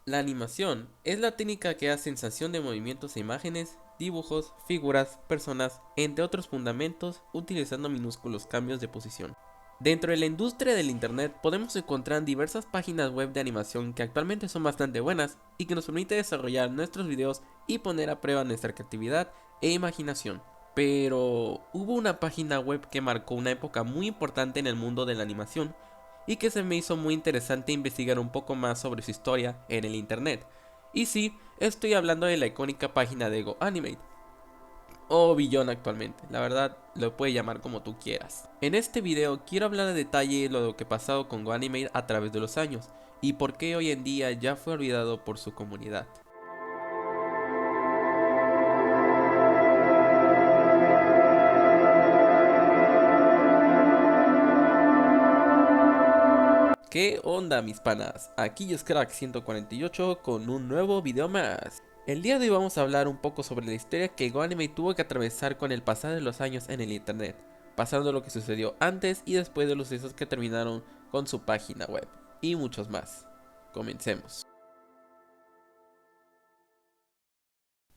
La animación es la técnica que da sensación de movimientos e imágenes, dibujos, figuras, personas, entre otros fundamentos, utilizando minúsculos cambios de posición. Dentro de la industria del internet podemos encontrar diversas páginas web de animación que actualmente son bastante buenas y que nos permite desarrollar nuestros videos y poner a prueba nuestra creatividad e imaginación. Pero hubo una página web que marcó una época muy importante en el mundo de la animación y que se me hizo muy interesante investigar un poco más sobre su historia en el internet. Y sí, estoy hablando de la icónica página de GoAnimate, o Billón actualmente, la verdad lo puedes llamar como tú quieras. En este video quiero hablar a detalle lo que ha pasado con GoAnimate a través de los años, y por qué hoy en día ya fue olvidado por su comunidad. ¿Qué onda mis panas? Aquí es Crack 148 con un nuevo video más. El día de hoy vamos a hablar un poco sobre la historia que GoAnimate tuvo que atravesar con el pasar de los años en el internet, pasando lo que sucedió antes y después de los sucesos que terminaron con su página web, y muchos más. Comencemos.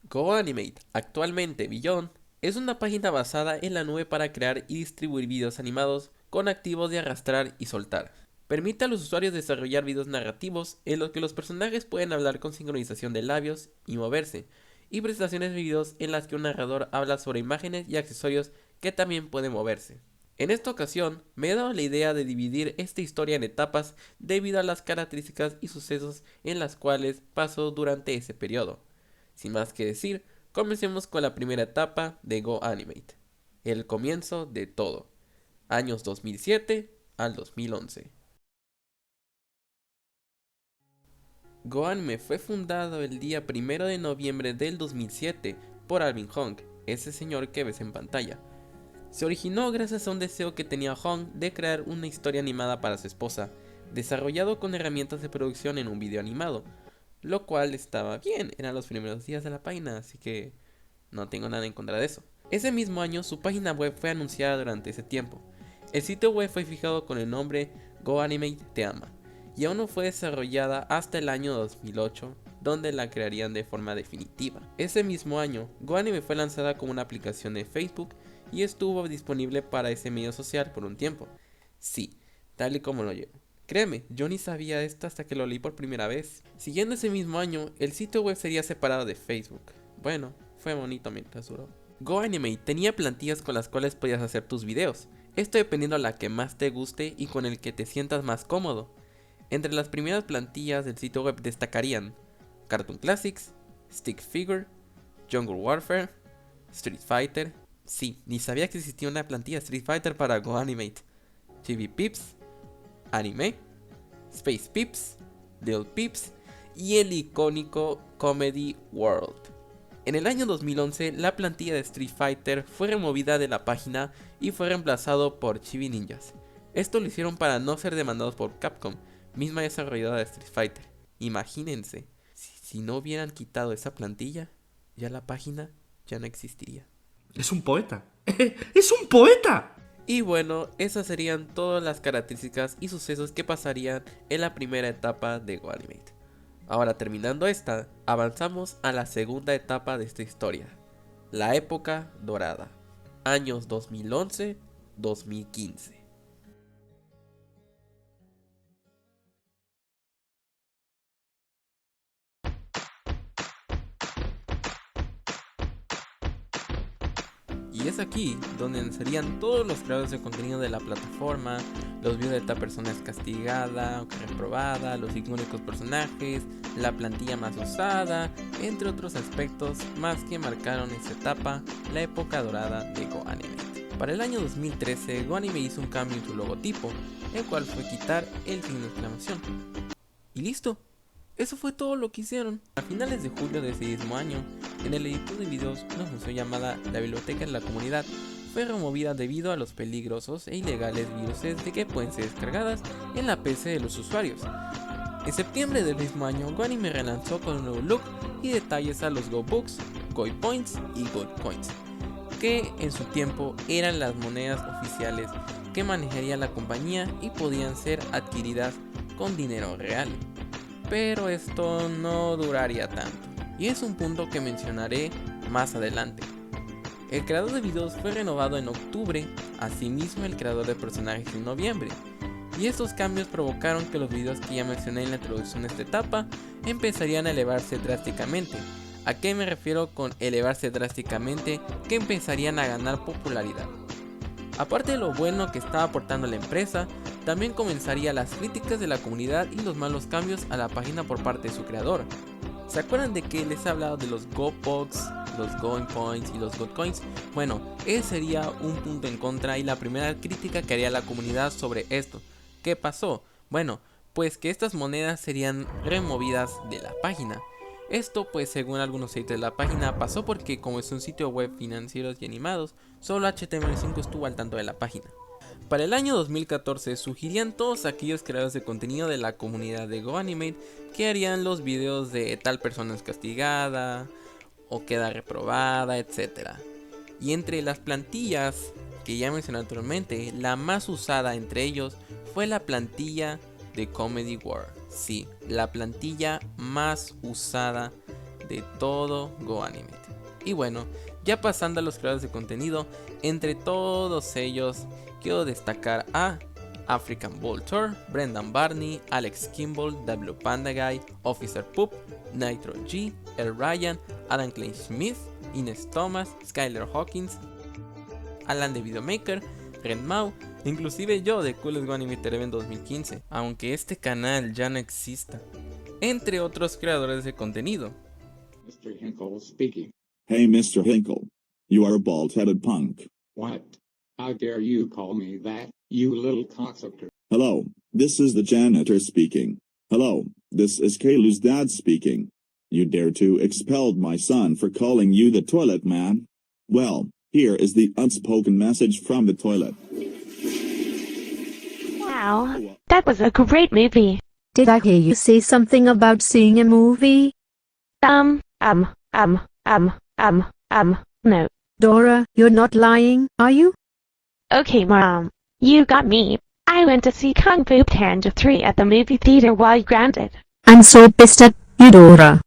GoAnimate, actualmente Beyond, es una página basada en la nube para crear y distribuir videos animados con activos de arrastrar y soltar. Permite a los usuarios desarrollar videos narrativos en los que los personajes pueden hablar con sincronización de labios y moverse, y presentaciones de videos en las que un narrador habla sobre imágenes y accesorios que también pueden moverse. En esta ocasión, me he dado la idea de dividir esta historia en etapas debido a las características y sucesos en las cuales pasó durante ese periodo. Sin más que decir, comencemos con la primera etapa de GoAnimate, el comienzo de todo, años 2007 al 2011. GoAnime fue fundado el día 1 de noviembre del 2007 por Alvin Hong, ese señor que ves en pantalla. Se originó gracias a un deseo que tenía Hong de crear una historia animada para su esposa, desarrollado con herramientas de producción en un video animado, lo cual estaba bien, eran los primeros días de la página, así que no tengo nada en contra de eso. Ese mismo año su página web fue anunciada durante ese tiempo. El sitio web fue fijado con el nombre GoAnimate Te Ama, y aún no fue desarrollada hasta el año 2008, donde la crearían de forma definitiva. Ese mismo año, GoAnime fue lanzada como una aplicación de Facebook y estuvo disponible para ese medio social por un tiempo. Sí, tal y como lo oyeron. Créeme, yo ni sabía esto hasta que lo leí por primera vez. Siguiendo ese mismo año, el sitio web sería separado de Facebook. Bueno, fue bonito mientras duró. GoAnimate tenía plantillas con las cuales podías hacer tus videos, esto dependiendo a la que más te guste y con el que te sientas más cómodo. Entre las primeras plantillas del sitio web destacarían Cartoon Classics, Stick Figure, Jungle Warfare, Street Fighter. Sí, ni sabía que existía una plantilla Street Fighter para GoAnimate. Chibi Pips, Anime, Space Pips, Little Pips y el icónico Comedy World. En el año 2011, la plantilla de Street Fighter fue removida de la página y fue reemplazado por Chibi Ninjas. Esto lo hicieron para no ser demandados por Capcom, misma desarrolladora de Street Fighter. Imagínense, si no hubieran quitado esa plantilla, ya la página ya no existiría. Es un poeta. ¡Es un poeta! Y bueno, esas serían todas las características y sucesos que pasarían en la primera etapa de GoAnimate. Ahora terminando esta, avanzamos a la segunda etapa de esta historia, la época dorada, años 2011-2015. Y es aquí donde nacerían todos los creadores de contenido de la plataforma, los videos de esta persona es castigada o que reprobada, los icónicos personajes, la plantilla más usada, entre otros aspectos más que marcaron esta etapa, la época dorada de GoAnimate. Para el año 2013, GoAnime hizo un cambio en su logotipo, el cual fue quitar el signo de exclamación. Y listo. Eso fue todo lo que hicieron. A finales de julio de ese mismo año, en el editor de videos, una función llamada la biblioteca de la comunidad fue removida debido a los peligrosos e ilegales virus de que pueden ser descargadas en la PC de los usuarios. En septiembre del mismo año, GoAnime relanzó con un nuevo look y detalles a los Go Books, Go Points y Gold Coins, que en su tiempo eran las monedas oficiales que manejaría la compañía y podían ser adquiridas con dinero real. pero esto no duraría tanto, y es un punto que mencionaré más adelante. El creador de videos fue renovado en octubre, asimismo el creador de personajes en noviembre, y estos cambios provocaron que los videos que ya mencioné en la introducción de esta etapa empezarían a elevarse drásticamente. ¿A qué me refiero con elevarse drásticamente? Que empezarían a ganar popularidad. Aparte de lo bueno que estaba aportando la empresa, también comenzarían las críticas de la comunidad y los malos cambios a la página por parte de su creador. ¿Se acuerdan de que les he hablado de los GoPucks, los Going Points y los GoCoins? Bueno, ese sería un punto en contra y la primera crítica que haría la comunidad sobre esto. ¿Qué pasó? Bueno, pues que estas monedas serían removidas de la página. Esto pues según algunos sitios de la página pasó porque como es un sitio web financieros y animados, solo HTML5 estuvo al tanto de la página. Para el año 2014 surgirían todos aquellos creadores de contenido de la comunidad de GoAnimate que harían los videos de tal persona es castigada o queda reprobada, etc. Y entre las plantillas que ya mencioné anteriormente, la más usada entre ellos fue la plantilla de Comedy War. Sí, la plantilla más usada de todo GoAnimate. Y bueno, ya pasando a los creadores de contenido, entre todos ellos quiero destacar a African Bull Tour, Brendan Barney, Alex Kimball, W Panda Guy, Officer Poop, Nitro G, El Ryan, Adam Klein Smith, Ines Thomas, Skyler Hawkins, Alan the Videomaker, Ren Mau, inclusive yo de Coolest GoAnimate TV en 2015, aunque este canal ya no exista, entre otros creadores de contenido. Mr. Hinkle speaking. Hey, Mr. Hinkle. You are a bald-headed punk. What? How dare you call me that, you little cocksucker? Hello, this is the janitor speaking. Hello, this is Kaylu's dad speaking. You dare to expel my son for calling you the toilet man? Well, here is the unspoken message from the toilet. Wow, that was a great movie. Did I hear you say something about seeing a movie? No. Dora, you're not lying, are you? Okay, Mom. You got me. I went to see Kung Fu Panda 3 at the movie theater while grounded. I'm so pissed at you, Dora.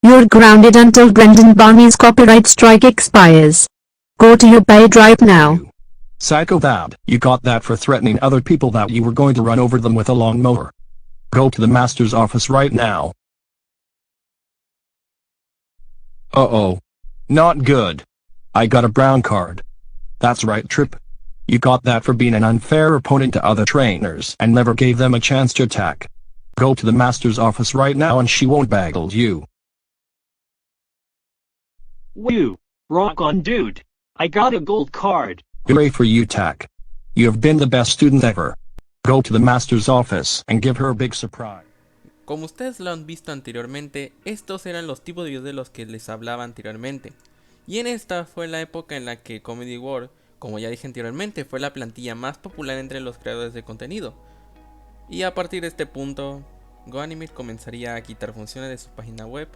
You're grounded until Brendan Barney's copyright strike expires. Go to your bed right now. Psychopath, you got that for threatening other people that you were going to run over them with a lawnmower. Go to the master's office right now. Uh-oh. Not good. I got a brown card. That's right, Trip. You got that for being an unfair opponent to other trainers and never gave them a chance to attack. Go to the master's office right now and she won't bagel you. Woo! Rock on, dude. I got a gold card. Hooray for you, Tack. You have been the best student ever. Go to the master's office and give her a big surprise. Como ustedes lo han visto anteriormente, estos eran los tipos de videos de los que les hablaba anteriormente. Y en esta fue la época en la que Comedy War, como ya dije anteriormente, fue la plantilla más popular entre los creadores de contenido. Y a partir de este punto, GoAnimate comenzaría a quitar funciones de su página web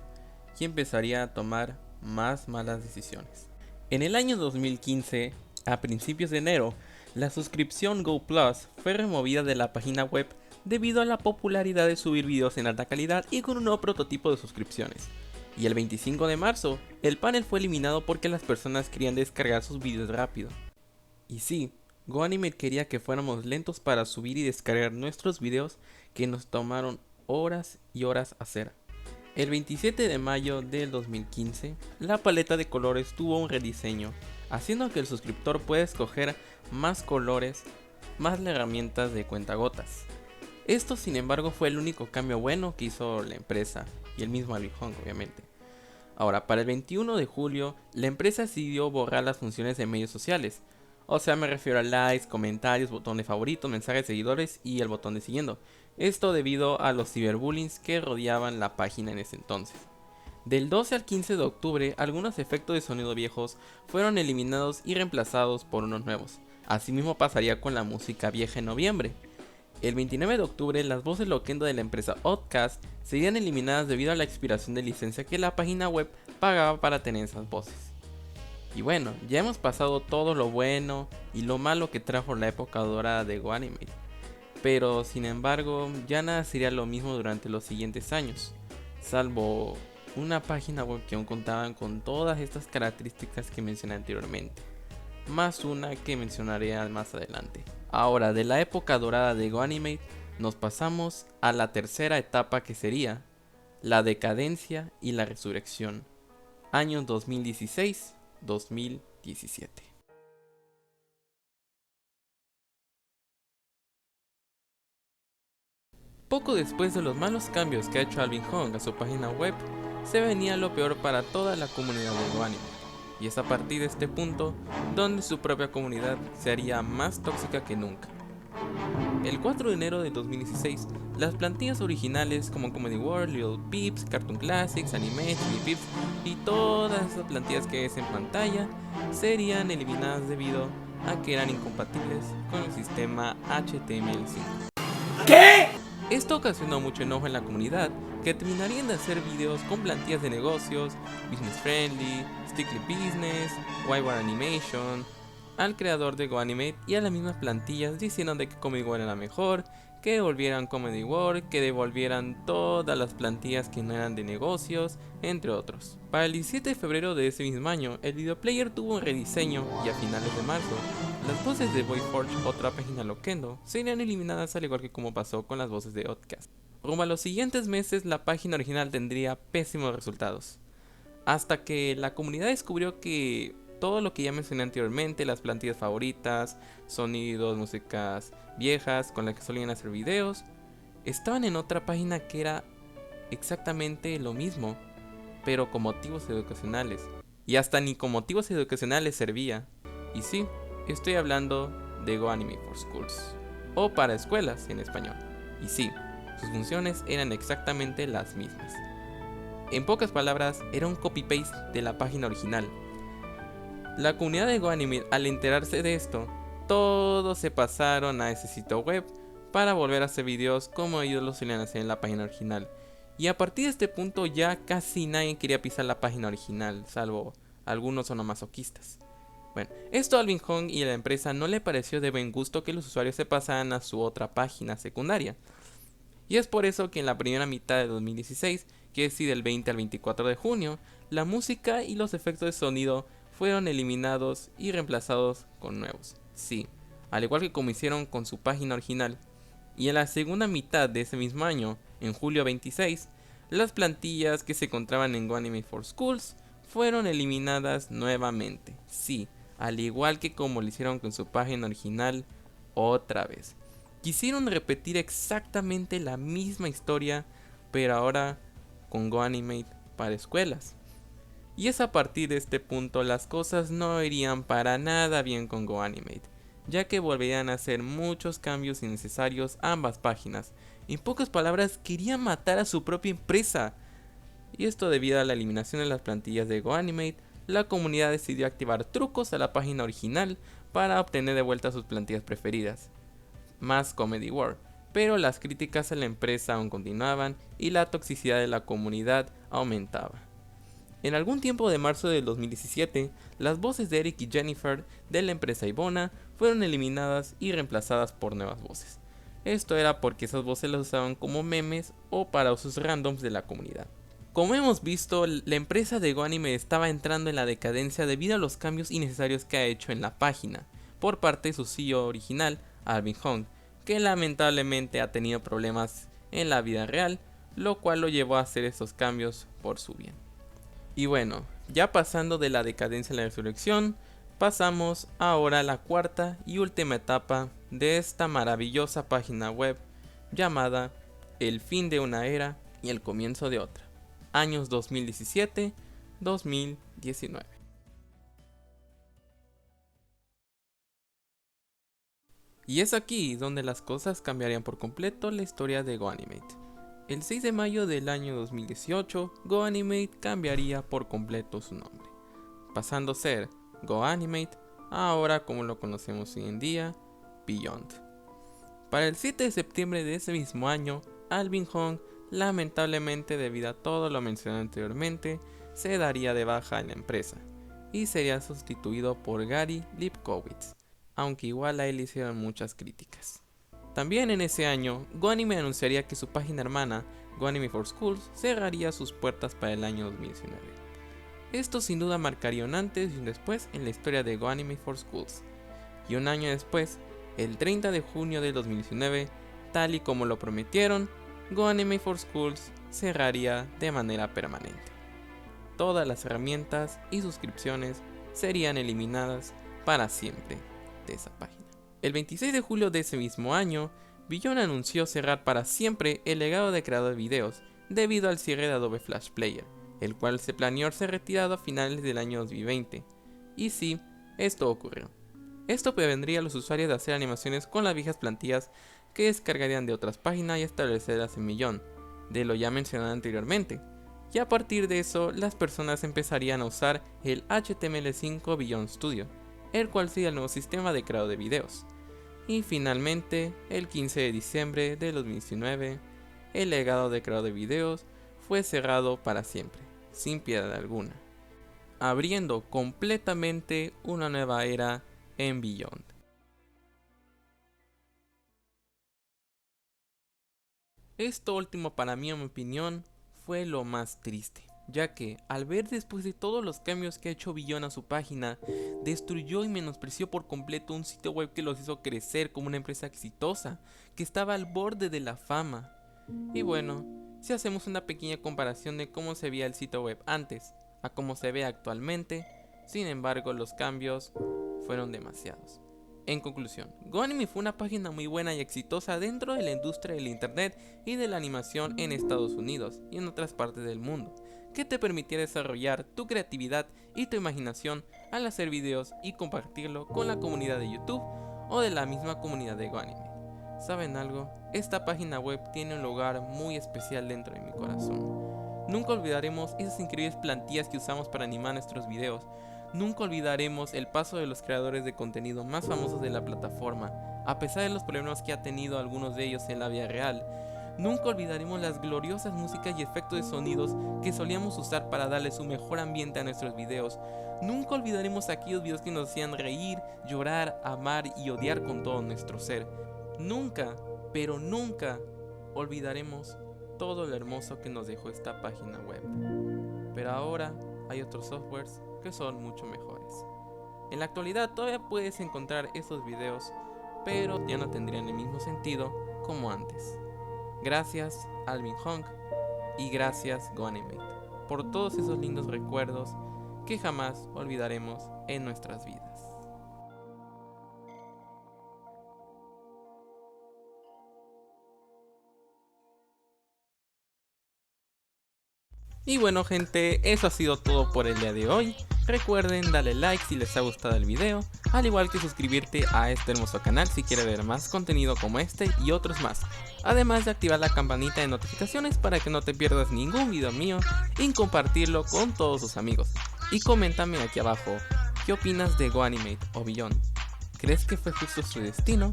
y empezaría a tomar más malas decisiones. En el año 2015, a principios de enero, la suscripción Go Plus fue removida de la página web debido a la popularidad de subir videos en alta calidad y con un nuevo prototipo de suscripciones. Y el 25 de marzo, el panel fue eliminado porque las personas querían descargar sus videos rápido. Y sí, GoAnimate quería que fuéramos lentos para subir y descargar nuestros videos que nos tomaron horas y horas hacer. El 27 de mayo del 2015, la paleta de colores tuvo un rediseño, haciendo que el suscriptor pueda escoger más colores, más las herramientas de cuentagotas. Esto sin embargo fue el único cambio bueno que hizo la empresa, y el mismo Alvin Hong obviamente. Ahora, para el 21 de julio, la empresa decidió borrar las funciones de medios sociales. O sea, me refiero a likes, comentarios, botón de favoritos, mensajes de seguidores y el botón de siguiendo. Esto debido a los ciberbullying que rodeaban la página en ese entonces. Del 12 al 15 de octubre, algunos efectos de sonido viejos fueron eliminados y reemplazados por unos nuevos. Asimismo pasaría con la música vieja en noviembre. El 29 de octubre, las voces loquendo de la empresa Oddcast serían eliminadas debido a la expiración de licencia que la página web pagaba para tener esas voces. Y bueno, ya hemos pasado todo lo bueno y lo malo que trajo la época dorada de GoAnimate. Pero sin embargo, ya nada sería lo mismo durante los siguientes años, salvo una página web que aún contaban con todas estas características que mencioné anteriormente, más una que mencionaré más adelante. Ahora, de la época dorada de GoAnimate, nos pasamos a la tercera etapa, que sería la decadencia y la resurrección, años 2016-2017. Poco después de los malos cambios que ha hecho Alvin Hong a su página web, se venía lo peor para toda la comunidad de GoAnimate, y es a partir de este punto donde su propia comunidad se haría más tóxica que nunca. El 4 de enero de 2016, las plantillas originales como Comedy World, Little Peeps, Cartoon Classics, Anime, Chili Peeps y todas esas plantillas que ves en pantalla serían eliminadas debido a que eran incompatibles con el sistema HTML5. ¿Qué? Esto ocasionó mucho enojo en la comunidad, que terminarían de hacer videos con plantillas de negocios, Business Friendly, Strictly Business, Wildware Animation, al creador de GoAnimate y a las mismas plantillas diciendo de que Comedy World era mejor, que devolvieran Comedy World, que devolvieran todas las plantillas que no eran de negocios, entre otros. Para el 17 de febrero de ese mismo año, el videoplayer tuvo un rediseño y a finales de marzo, las voces de VoiceForge, otra página Loquendo, serían eliminadas al igual que como pasó con las voces de Oddcast. Rumbo a los siguientes meses, la página original tendría pésimos resultados, hasta que la comunidad descubrió que todo lo que ya mencioné anteriormente, las plantillas favoritas, sonidos, músicas viejas con las que solían hacer videos, estaban en otra página que era exactamente lo mismo, pero con motivos educacionales. Y hasta ni con motivos educacionales servía. Y sí, estoy hablando de GoAnimate for Schools, o para escuelas en español. Y sí, sus funciones eran exactamente las mismas. En pocas palabras, era un copy-paste de la página original. La comunidad de GoAnimate, al enterarse de esto, todos se pasaron a ese sitio web para volver a hacer videos como ellos lo solían hacer en la página original. Y a partir de este punto ya casi nadie quería pisar la página original, salvo algunos onomasoquistas. Bueno, esto a Alvin Hong y a la empresa no le pareció de buen gusto que los usuarios se pasaran a su otra página secundaria. Y es por eso que en la primera mitad de 2016, que es del 20 al 24 de junio, la música y los efectos de sonido fueron eliminados y reemplazados con nuevos. Sí, al igual que como hicieron con su página original. Y en la segunda mitad de ese mismo año, en julio 26, las plantillas que se encontraban en GoAnimate for Schools fueron eliminadas nuevamente. Sí, al igual que como lo hicieron con su página original otra vez. Quisieron repetir exactamente la misma historia, pero ahora con GoAnimate para escuelas. Y es a partir de este punto las cosas no irían para nada bien con GoAnimate, ya que volverían a hacer muchos cambios innecesarios a ambas páginas. En pocas palabras, querían matar a su propia empresa. Y esto debido a la eliminación de las plantillas de GoAnimate, la comunidad decidió activar trucos a la página original para obtener de vuelta sus plantillas preferidas, más Comedy World. Pero las críticas a la empresa aún continuaban y la toxicidad de la comunidad aumentaba. En algún tiempo de marzo del 2017, las voces de Eric y Jennifer de la empresa Ivona fueron eliminadas y reemplazadas por nuevas voces. Esto era porque esas voces las usaban como memes o para usos randoms de la comunidad. Como hemos visto, la empresa de GoAnimate estaba entrando en la decadencia debido a los cambios innecesarios que ha hecho en la página por parte de su CEO original, Alvin Hong, que lamentablemente ha tenido problemas en la vida real, lo cual lo llevó a hacer estos cambios por su bien. Y bueno, ya pasando de la decadencia a la resurrección, pasamos ahora a la cuarta y última etapa de esta maravillosa página web llamada El fin de una era y el comienzo de otra, años 2017-2019. Y es aquí donde las cosas cambiarían por completo la historia de GoAnimate. El 6 de mayo del año 2018, GoAnimate cambiaría por completo su nombre, pasando a ser GoAnimate, ahora como lo conocemos hoy en día, Beyond. Para el 7 de septiembre de ese mismo año, Alvin Hong, lamentablemente debido a todo lo mencionado anteriormente, se daría de baja en la empresa y sería sustituido por Gary Lipkowitz, aunque igual a él hicieron muchas críticas. También en ese año, GoAnime anunciaría que su página hermana, GoAnime for Schools, cerraría sus puertas para el año 2019. Esto sin duda marcaría un antes y un después en la historia de GoAnime for Schools. Y un año después, el 30 de junio del 2019, tal y como lo prometieron, GoAnime for Schools cerraría de manera permanente. Todas las herramientas y suscripciones serían eliminadas para siempre de esa página. El 26 de julio de ese mismo año, Beyond anunció cerrar para siempre el legado de creador de videos debido al cierre de Adobe Flash Player, el cual se planeó ser retirado a finales del año 2020. Y sí, esto ocurrió. Esto prevendría a los usuarios de hacer animaciones con las viejas plantillas que descargarían de otras páginas y establecerlas en Beyond, de lo ya mencionado anteriormente. Y a partir de eso, las personas empezarían a usar el HTML5 Beyond Studio, el cual sería el nuevo sistema de creado de videos. Y finalmente, el 15 de diciembre de 2019, el legado de creado de videos fue cerrado para siempre, sin piedad alguna, abriendo completamente una nueva era en Beyond. Esto último, para mí, en mi opinión, fue lo más triste, ya que al ver después de todos los cambios que ha hecho Beyond a su página, destruyó y menospreció por completo un sitio web que los hizo crecer como una empresa exitosa, que estaba al borde de la fama. Y bueno, si hacemos una pequeña comparación de cómo se veía el sitio web antes a cómo se ve actualmente, sin embargo los cambios fueron demasiados. En conclusión, GoAnime fue una página muy buena y exitosa dentro de la industria del internet y de la animación en Estados Unidos y en otras partes del mundo, que te permitía desarrollar tu creatividad y tu imaginación al hacer videos y compartirlo con la comunidad de YouTube o de la misma comunidad de GoAnime. ¿Saben algo? Esta página web tiene un lugar muy especial dentro de mi corazón. Nunca olvidaremos esas increíbles plantillas que usamos para animar nuestros videos. Nunca olvidaremos el paso de los creadores de contenido más famosos de la plataforma, a pesar de los problemas que ha tenido algunos de ellos en la vida real. Nunca olvidaremos las gloriosas músicas y efectos de sonidos que solíamos usar para darle su mejor ambiente a nuestros videos. Nunca olvidaremos aquellos videos que nos hacían reír, llorar, amar y odiar con todo nuestro ser. Nunca, pero nunca olvidaremos todo lo hermoso que nos dejó esta página web. Pero ahora hay otros softwares que son mucho mejores. En la actualidad todavía puedes encontrar esos videos, pero ya no tendrían el mismo sentido como antes. Gracias Alvin Hong y gracias GoAnimate por todos esos lindos recuerdos que jamás olvidaremos en nuestras vidas. Y bueno gente, eso ha sido todo por el día de hoy. Recuerden darle like si les ha gustado el video, al igual que suscribirte a este hermoso canal si quieres ver más contenido como este y otros más. Además de activar la campanita de notificaciones para que no te pierdas ningún video mío y compartirlo con todos tus amigos. Y coméntame aquí abajo, ¿qué opinas de GoAnimate o Beyond? ¿Crees que fue justo su destino?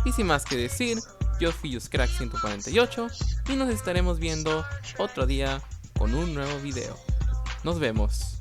Y sin más que decir, yo fui JustCrack148 y nos estaremos viendo otro día con un nuevo video. Nos vemos.